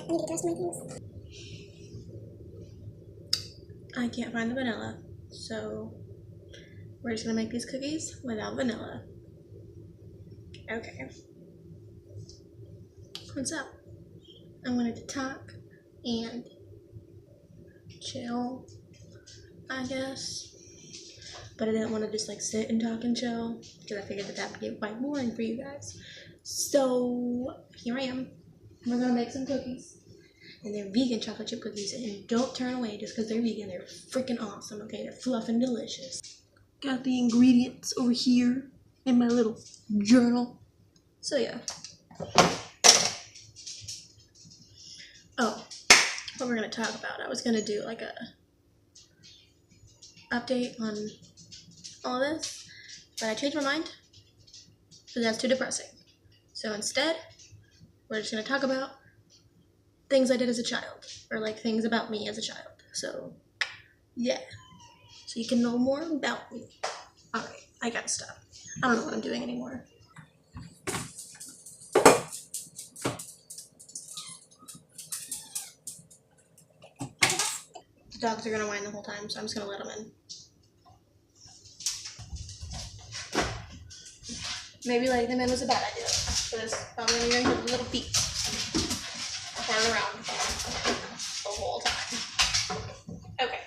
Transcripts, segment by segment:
need to test my things. I can't find the vanilla, so we're just gonna make these cookies without vanilla. Okay. What's up? I wanted to talk and chill, I guess. But I didn't want to just like sit and talk and chill because I figured that would get quite boring for you guys. So here I am. We're gonna make some cookies. And they're vegan chocolate chip cookies. And don't turn away just because they're vegan. They're freaking awesome, okay? They're fluff and delicious. Got the ingredients over here in my little journal. So yeah. Oh, what we're gonna talk about. I was gonna do like a update on all this, but I changed my mind because that's too depressing. So instead, we're just gonna talk about things I did as a child, or like things about me as a child. So yeah, so you can know more about me. All right, I gotta stop. I don't know what I'm doing anymore. The dogs are gonna whine the whole time, so I'm just gonna let them in. Maybe letting them in was a bad idea, because I'm gonna be hearing little feet running around the whole time. Okay.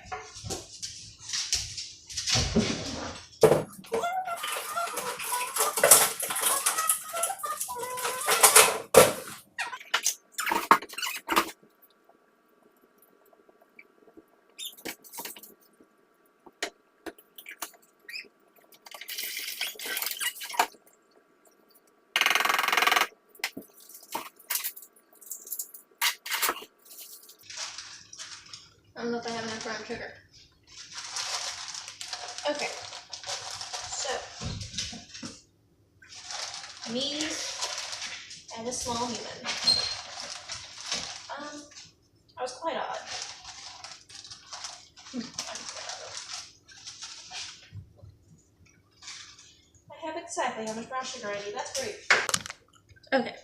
I don't know if I have enough brown sugar. Okay, so me as a small human. I was quite odd. I have exactly how much brown sugar I need. That's great. Okay,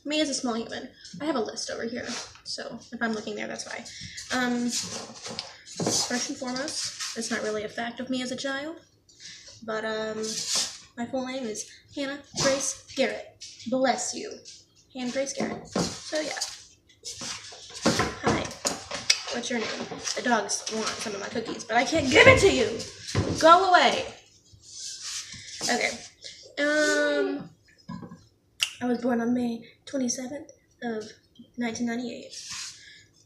me as a small human. I have a list over here, so if I'm looking there, that's why. First and foremost, it's not really a fact of me as a child, but my full name is Hannah Grace Garrett. Bless you, Hannah Grace Garrett. So yeah. Hi. What's your name? The dogs want some of my cookies, but I can't give it to you. Go away. Okay. I was born on May 27th of 1998.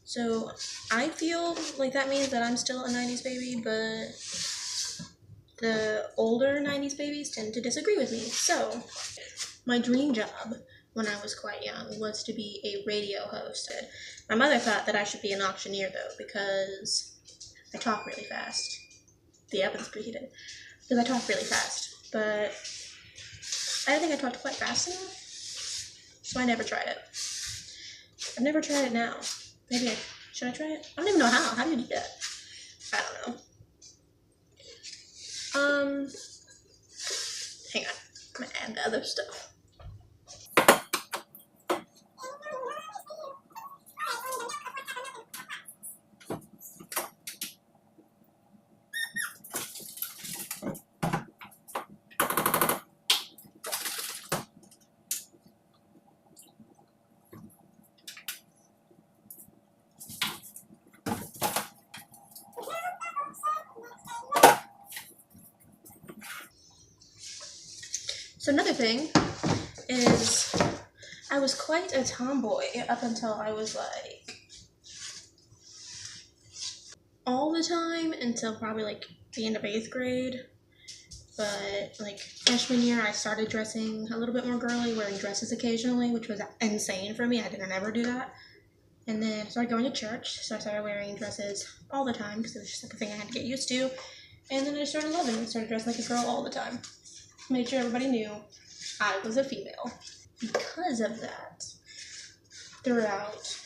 So I feel like that means that I'm still a 90s baby, but the older 90s babies tend to disagree with me. So my dream job when I was quite young was to be a radio host. My mother thought that I should be an auctioneer though, because I talk really fast. The oven's preheated. Because I talk really fast, but I don't think I talked quite fast enough, so I never tried it. I've never tried it now. Maybe should I try it? I don't even know how. How do you do that? I don't know. Hang on. I'm gonna add the other stuff. So another thing is I was quite a tomboy up until I was like all the time until probably like the end of 8th grade. But like freshman year I started dressing a little bit more girly, wearing dresses occasionally, which was insane for me. I didn't ever do that. And then I started going to church, so I started wearing dresses all the time because it was just like a thing I had to get used to. And then I started loving it and started dressing like a girl all the time. Made sure everybody knew I was a female. Because of that, throughout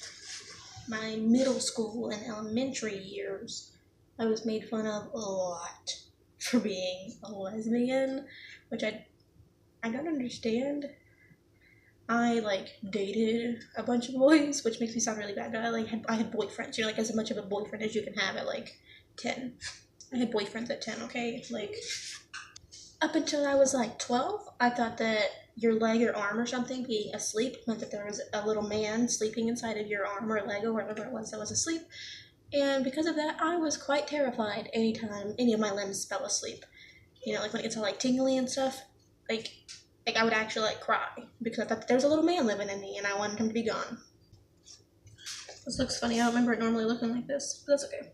my middle school and elementary years, I was made fun of a lot for being a lesbian, which I don't understand. I like dated a bunch of boys, which makes me sound really bad, but I had boyfriends, you know, like as much of a boyfriend as you can have at like 10. I had boyfriends at 10, okay? Like up until I was like 12, I thought that your leg or arm or something being asleep meant that there was a little man sleeping inside of your arm or leg or whatever it was that was asleep. And because of that, I was quite terrified anytime any of my limbs fell asleep. You know, like when it gets all like tingly and stuff. Like I would actually like cry because I thought that there was a little man living in me and I wanted him to be gone. This looks funny. I don't remember it normally looking like this, but that's okay.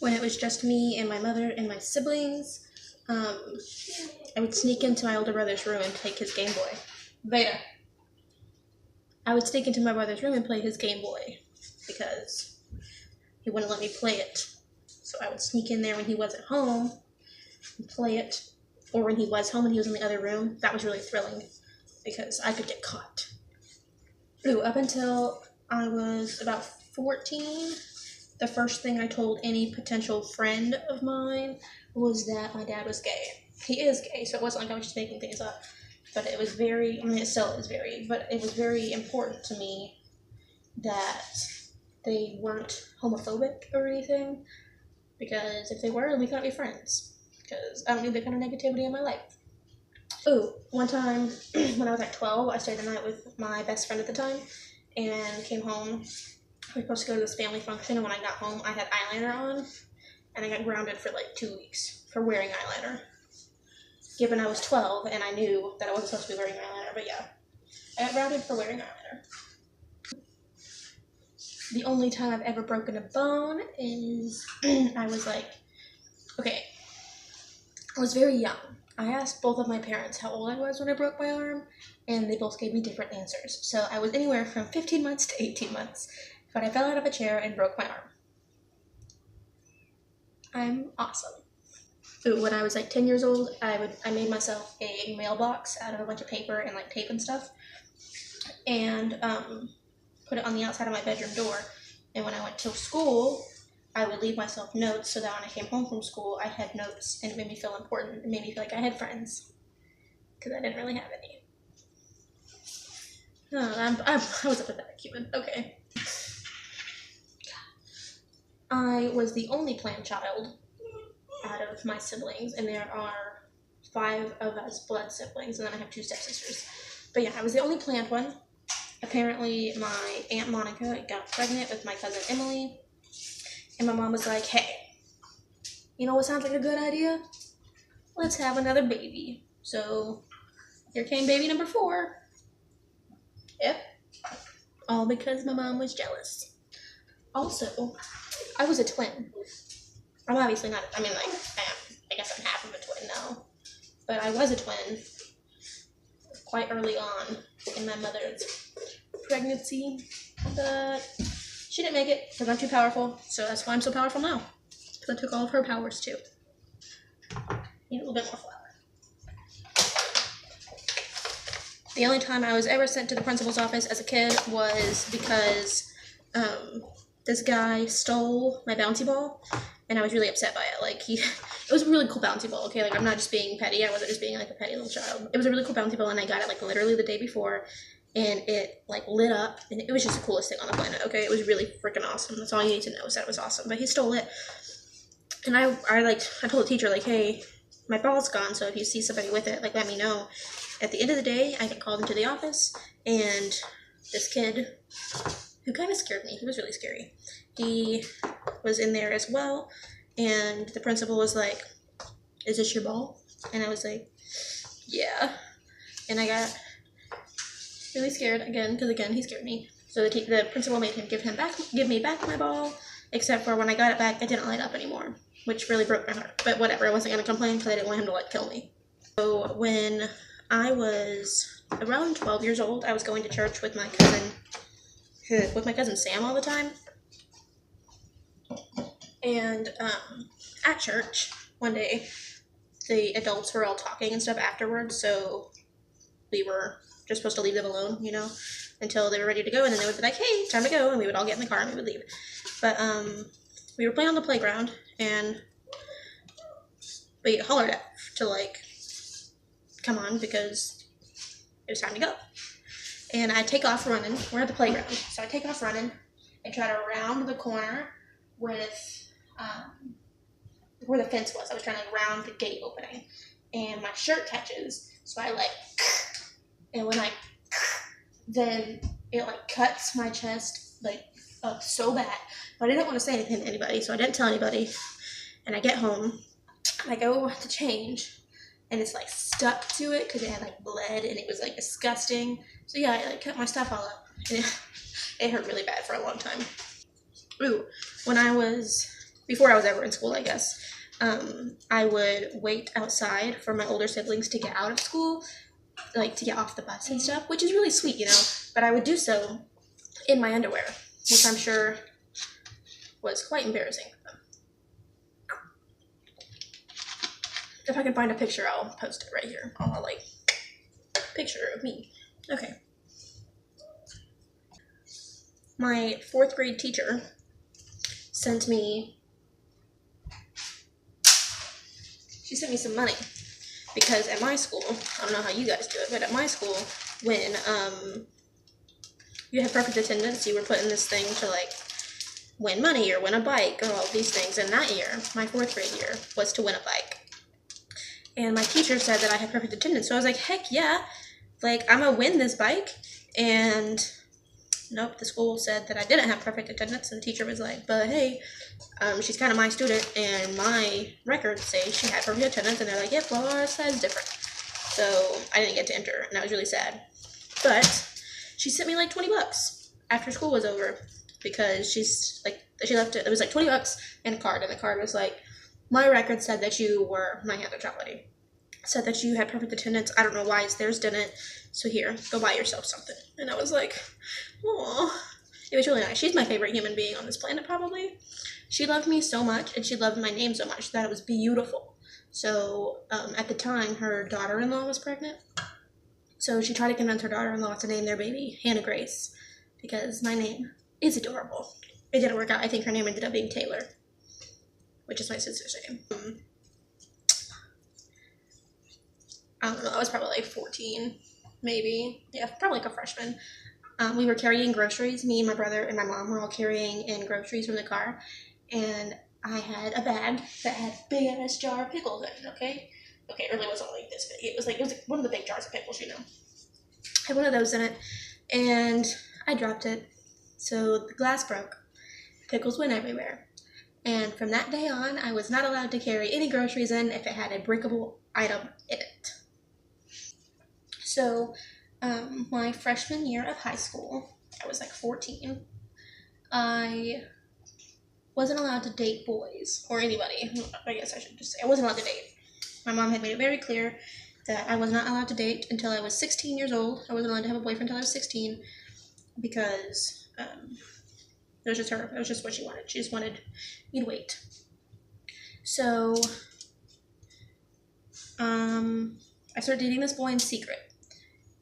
When it was just me and my mother and my siblings, I would sneak into my older brother's room and take his Game Boy. Veda. I would sneak into my brother's room and play his Game Boy because he wouldn't let me play it. So I would sneak in there when he wasn't home and play it. Or when he was home and he was in the other room. That was really thrilling because I could get caught. Ooh, up until I was about 14, the first thing I told any potential friend of mine was that my dad was gay. He is gay, so it wasn't like I was just making things up. But it was very, I mean, it still is very, but it was very important to me that they weren't homophobic or anything. Because if they were, we couldn't be friends. Because I don't need that kind of negativity in my life. Ooh, one time when I was like 12, I stayed the night with my best friend at the time and came home. We were supposed to go to this family function, and when I got home, I had eyeliner on, and I got grounded for like 2 weeks for wearing eyeliner. Given I was 12, and I knew that I wasn't supposed to be wearing eyeliner, but yeah. I got grounded for wearing eyeliner. The only time I've ever broken a bone is I was like, okay, I was very young. I asked both of my parents how old I was when I broke my arm, and they both gave me different answers. So I was anywhere from 15 months to 18 months. But I fell out of a chair and broke my arm. I'm awesome. Ooh, when I was like 10 years old, I made myself a mailbox out of a bunch of paper and like tape and stuff, and put it on the outside of my bedroom door. And when I went to school, I would leave myself notes so that when I came home from school, I had notes, and it made me feel important. It made me feel like I had friends because I didn't really have any. Oh, I was a pathetic human. Okay. I was the only planned child out of my siblings, and there are 5 of us blood siblings, and then I have 2 stepsisters. But yeah, I was the only planned one. Apparently, my Aunt Monica got pregnant with my cousin Emily, and my mom was like, hey, you know what sounds like a good idea? Let's have another baby. So here came baby number 4. Yep. All because my mom was jealous. Also, I was a twin. I'm obviously not, I mean, like, I guess I'm half of a twin now. But I was a twin quite early on in my mother's pregnancy. But she didn't make it because I'm too powerful. So that's why I'm so powerful now. Because I took all of her powers too. Need a little bit more flour. The only time I was ever sent to the principal's office as a kid was because this guy stole my bouncy ball, and I was really upset by it. Like, it was a really cool bouncy ball, okay? Like, I'm not just being petty. I wasn't just being, like, a petty little child. It was a really cool bouncy ball, and I got it, like, literally the day before, and it, like, lit up, and it was just the coolest thing on the planet, okay? It was really freaking awesome. That's all you need to know is that it was awesome. But he stole it, and I told the teacher, like, hey, my ball's gone, so if you see somebody with it, like, let me know. At the end of the day, I get called into the office, and this kid, who kind of scared me, he was really scary, he was in there as well, and the principal was like, is this your ball? And I was like, yeah. And I got really scared again, because again, he scared me. So the principal made him give me back my ball, except for when I got it back, it didn't light up anymore, which really broke my heart. But whatever, I wasn't going to complain because I didn't want him to like kill me. So when I was around 12 years old, I was going to church with my cousin Sam all the time. And at church one day, the adults were all talking and stuff afterwards, so we were just supposed to leave them alone, you know, until they were ready to go, and then they would be like, hey, time to go, and we would all get in the car and we would leave. But we were playing on the playground, and we hollered at to like come on because it was time to go. And I take off running. We're at the playground, so I take off running and try to round the corner with where the fence was. I was trying to round the gate opening, and my shirt catches, so I like, and when I, then it like cuts my chest like up so bad. But I didn't want to say anything to anybody, so I didn't tell anybody. And I get home, and I go to change, and it's like stuck to it because it had like bled, and it was like disgusting. So yeah, I like cut my stuff all up, and it hurt really bad for a long time. Ooh, before I was ever in school, I guess, I would wait outside for my older siblings to get out of school, like to get off the bus and stuff, which is really sweet, you know, but I would do so in my underwear, which I'm sure was quite embarrassing for them. If I can find a picture, I'll post it right here. I'll like picture of me. Okay. My 4th grade teacher sent me some money because at my school, I don't know how you guys do it, but at my school, when you had perfect attendance, you were put in this thing to like win money or win a bike or all these things. And that year, my 4th grade year, was to win a bike. And my teacher said that I had perfect attendance, so I was like, heck yeah, like I'm gonna win this bike. And nope, the school said that I didn't have perfect attendance, and the teacher was like, but hey, she's kind of my student, and my records say she had perfect attendance, and they're like, yep, well, ours says different. So I didn't get to enter, and I was really sad. But she sent me like $20 after school was over, because she left it was like $20 and a card, and the card was like, my record said that my hands are chocolatey, said that you had perfect attendance. I don't know why theirs didn't, so here, go buy yourself something. And I was like, aw. It was really nice. She's my favorite human being on this planet, probably. She loved me so much, and she loved my name so much that it was beautiful. So at the time, her daughter-in-law was pregnant, so she tried to convince her daughter-in-law to name their baby Hannah Grace, because my name is adorable. It didn't work out. I think her name ended up being Taylor, which is my sister's name. I don't know, I was probably like 14, maybe. Yeah, probably like a freshman. We were carrying groceries. Me and my brother and my mom were all carrying in groceries from the car. And I had a bag that had a big ass jar of pickles in it, okay? Okay, it really wasn't like this big. It was like one of the big jars of pickles, you know. I had one of those in it, and I dropped it. So the glass broke. Pickles went everywhere. And from that day on, I was not allowed to carry any groceries in if it had a breakable item in it. So, my freshman year of high school, I was like 14, I wasn't allowed to date boys, or anybody. I guess I should just say I wasn't allowed to date. My mom had made it very clear that I was not allowed to date until I was 16 years old. I wasn't allowed to have a boyfriend until I was 16, because it was just her. It was just what she wanted. She just wanted me to wait. So, I started dating this boy in secret.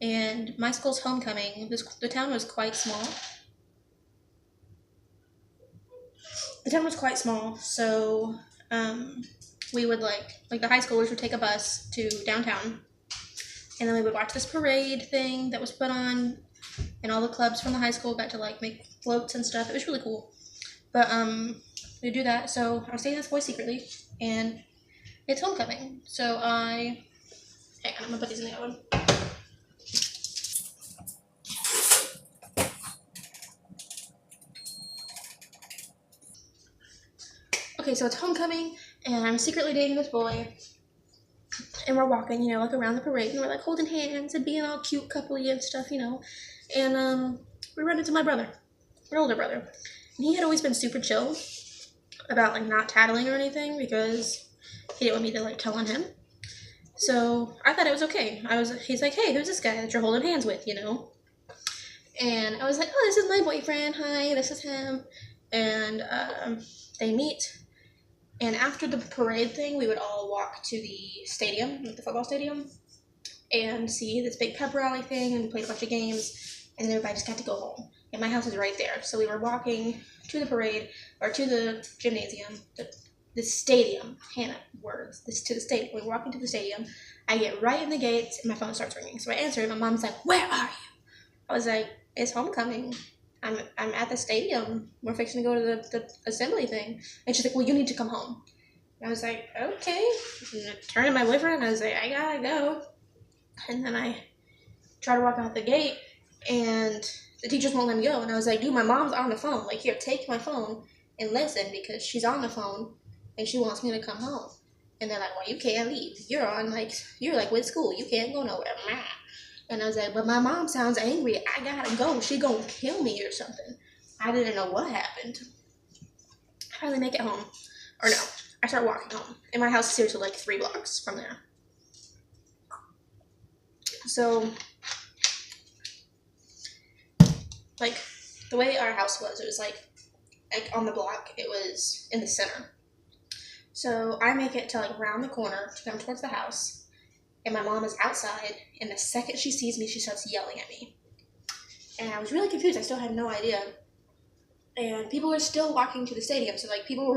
And my school's homecoming, the town was quite small. So we would like the high schoolers would take a bus to downtown, and then we would watch this parade thing that was put on, and all the clubs from the high school got to like make floats and stuff. It was really cool. But we'd do that. So I was dating this boy secretly, and it's homecoming. So hang on, I'm gonna put these in the oven. Okay, so it's homecoming, and I'm secretly dating this boy, and we're walking, like around the parade, and we're like holding hands and being all cute coupley and stuff, and we run into my brother, my older brother. And he had always been super chill about like not tattling or anything because he didn't want me to like tell on him. So I thought it was okay. He's like, hey, who's this guy that you're holding hands with, you know? And I was like, oh, this is my boyfriend. Hi, this is him. And they meet. And after the parade thing, we would all walk to the stadium, like the football stadium, and see this big pep rally thing and play a bunch of games. And then everybody just got to go home. And my house is right there. So we were walking to the parade, or to the gymnasium, the stadium. Hannah, words. To the stadium. We're walking to the stadium. I get right in the gates, and my phone starts ringing. So I answer, and my mom's like, where are you? I was like, it's homecoming. I'm at the stadium. We're fixing to go to the assembly thing. And she's like, well, you need to come home. And I was like, okay. And I turned to my boyfriend, and I was like, I gotta go. And then I try to walk out the gate, and the teachers won't let me go. And I was like, dude, my mom's on the phone. Like, here, take my phone and listen, because she's on the phone, and she wants me to come home. And they're like, well, you can't leave. You're with school. You can't go nowhere. And I was like, but my mom sounds angry. I gotta go. She gonna kill me or something. I didn't know what happened. I finally make it home. Or no, I start walking home. And my house is seriously like 3 blocks from there. So, like, the way our house was, it was like on the block, it was in the center. So I make it to like around the corner to come towards the house, and my mom is outside, and the second she sees me, she starts yelling at me. And I was really confused. I still had no idea. And people were still walking to the stadium, so like people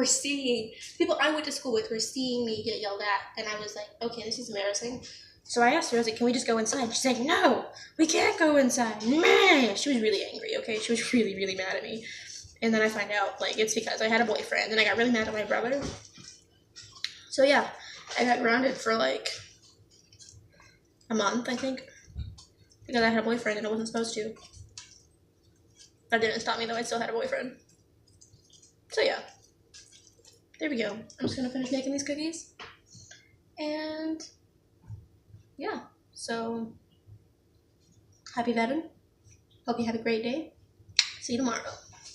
I went to school with were seeing me get yelled at, and I was like, okay, this is embarrassing. So I asked her, I was like, can we just go inside? She's like, no, we can't go inside. Man, she was really angry, okay? She was really, really mad at me. And then I find out, like, it's because I had a boyfriend, and I got really mad at my brother. So yeah, I got grounded for like a month, I think, because I had a boyfriend and I wasn't supposed to. That didn't stop me though, I still had a boyfriend. So yeah, there we go. I'm just gonna finish making these cookies. And yeah, so happy vetting. Hope you have a great day. See you tomorrow.